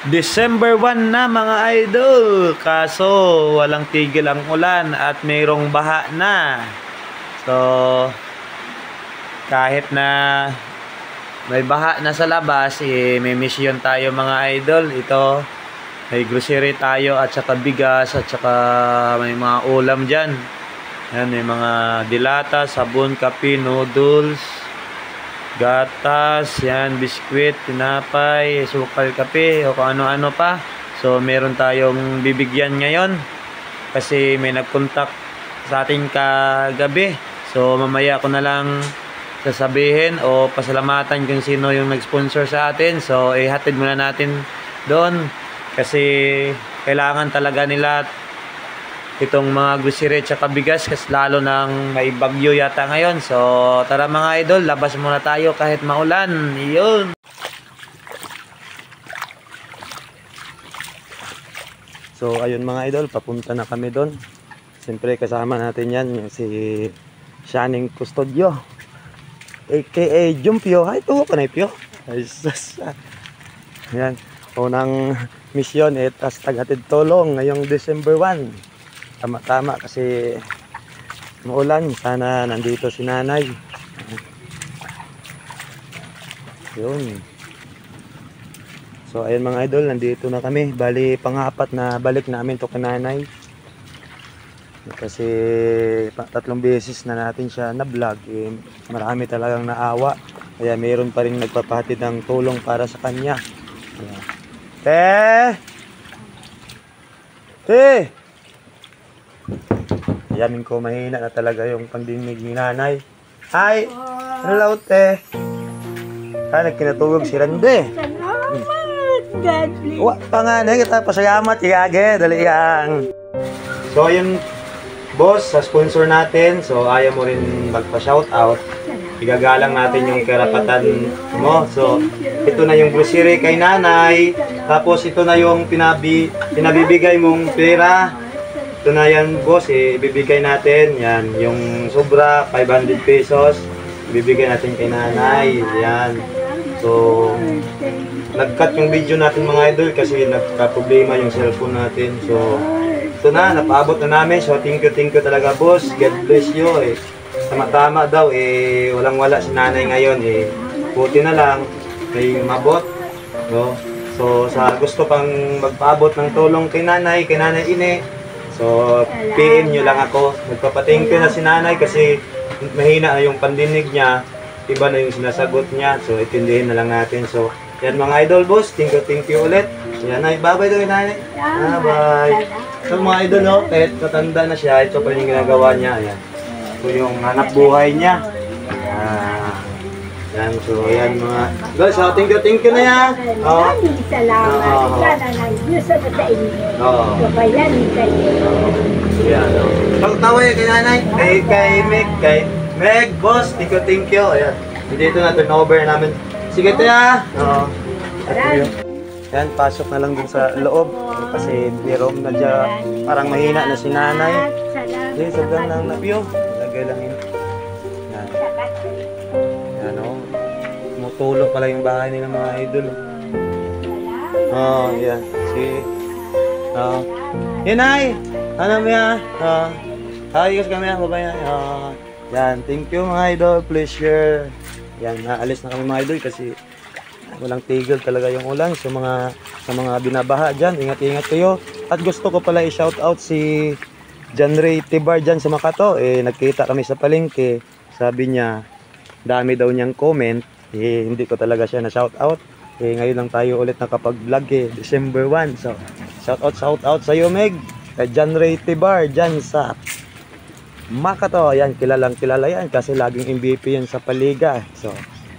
December 1 na mga idol, kaso walang tigil ang ulan at mayroong baha na. So kahit na may baha na sa labas, may mission tayo mga idol. Ito, may grocery tayo at saka bigas at saka may mga ulam dyan. Yan, may mga dilata, sabon, kape, noodles, gatas, yan, biskwit, tinapay, sukal, kape, o kung ano-ano pa. So meron tayong bibigyan ngayon kasi may nagkontak sa atin kagabi. So mamaya ko na lang sasabihin o pasalamatan kung sino yung nag-sponsor sa atin. So ihatid muna natin doon kasi kailangan talaga nila itong mga grocery at saka bigas kasi lalo nang may bagyo yata ngayon. So tara mga idol, labas muna tayo kahit maulan. Iyon. So ayun mga idol, papunta na kami doon. Siyempre kasama natin yan yung si Shining Custodio aka Jumpio. Hi to, panay Pio. Yan, unang misyon tas tagatid tulong ngayong December 1. Tama-tama kasi maulan. Sana nandito si nanay. Yun. So ayun mga idol, nandito na kami. Bali pang-apat na balik namin to kay nanay. Kasi 3 beses na natin siya na vlog. Marami talagang naawa. Kaya mayroon pa rin nagpapahatid ng tulong para sa kanya. Te! Yamin ko mahina na talaga yung pandinig ni nanay. Hi! Hello, te! Nagkinatulog si Rande. Salamat! God bless. Wa pa nga na kita pasalamat, igage, dali yang. So ayun, boss, sa sponsor natin. So ayaw mo rin magpa-shoutout. Igagalang natin yung karapatan mo. So ito na yung grocery kay nanay. Tapos ito na yung pinabibigay mong pera. Ito na yan boss, ibibigay natin. Yan, yung sobra, 500 pesos. Ibibigay natin kay nanay. Yan. So, nag-cut yung video natin mga idol kasi nagka-problema yung cellphone natin. So, ito na, napaabot na namin. So, thank you talaga boss. God bless you. Tama-tama daw, walang-wala si nanay ngayon. Buti na lang, may mabot. No? So, sa gusto pang magpaabot ng tulong kay nanay Ine, so, PM nyo lang ako. Nagpapating ko na si nanay kasi mahina na yung pandinig niya. Iba na yung sinasagot niya. So, itindihin na lang natin. So, yan mga idol boss. Thank you ulit. Yan ay, bye-bye daw yung nanay. Bye. So, mga idol, no, kahit matanda na siya, ito pa yung ginagawa niya. Ayan. So, yung hanap buhay niya. Yan, so yan mga guys, so thank you na yan. Maraming salamat. Sana ng Diyos sa inyo. Kabayan kayo. Yan. Pagtaway kay nanay, kay Meg, boss, thank you. Ayan. Dito na turnover namin. Sige tayo. Yan, pasok na lang dun sa loob kasi birom na dyan. Parang mahina na si nanay. Hindi, sobrang lang na piyo. Lagay lang yun. Yan. Yan o. Tumutulog pala yung bahay nila mga idol. Yan. Sige. Yan ay. Ano mo yan? Ayos kami yan. Babay yan. Yan. Thank you mga idol. Pleasure. Yan. Naalis na kami mga idol kasi walang tigil talaga yung ulan. So sa mga binabaha dyan, ingat-ingat kayo. At gusto ko pala i-shoutout si John Ray Tibar dyan sa Makato. Nagkita kami sa palengke. Sabi niya, dami daw niyang comment. Hindi ko talaga siya na shoutout. Ngayon lang tayo ulit nakapag-vlog December 1. So, shoutout sa iyo Meg. Kay John Ray Tibar dyan sa Makato. Yan, kilala yan kasi laging MVP yan sa Paliga. So,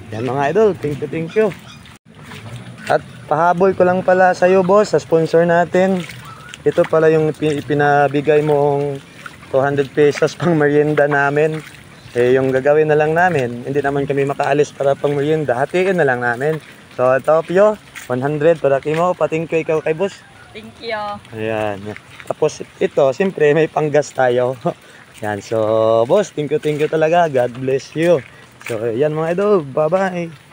yan mga idol. Thank you. At pahabol ko lang pala sa iyo boss, sa sponsor natin. Ito pala yung pinabigay mong 200 pesos pang merienda namin. Yung gagawin na lang namin, hindi naman kami makaalis para pang merienda. Hatiin na lang namin. So, ito Pio, 100 para kimo. Pating ko ikaw kay boss. Thank you. Ayan. Tapos ito, siyempre may panggas tayo. Yan. So, boss, thank you talaga. God bless you. So, yan mga idol. Bye-bye.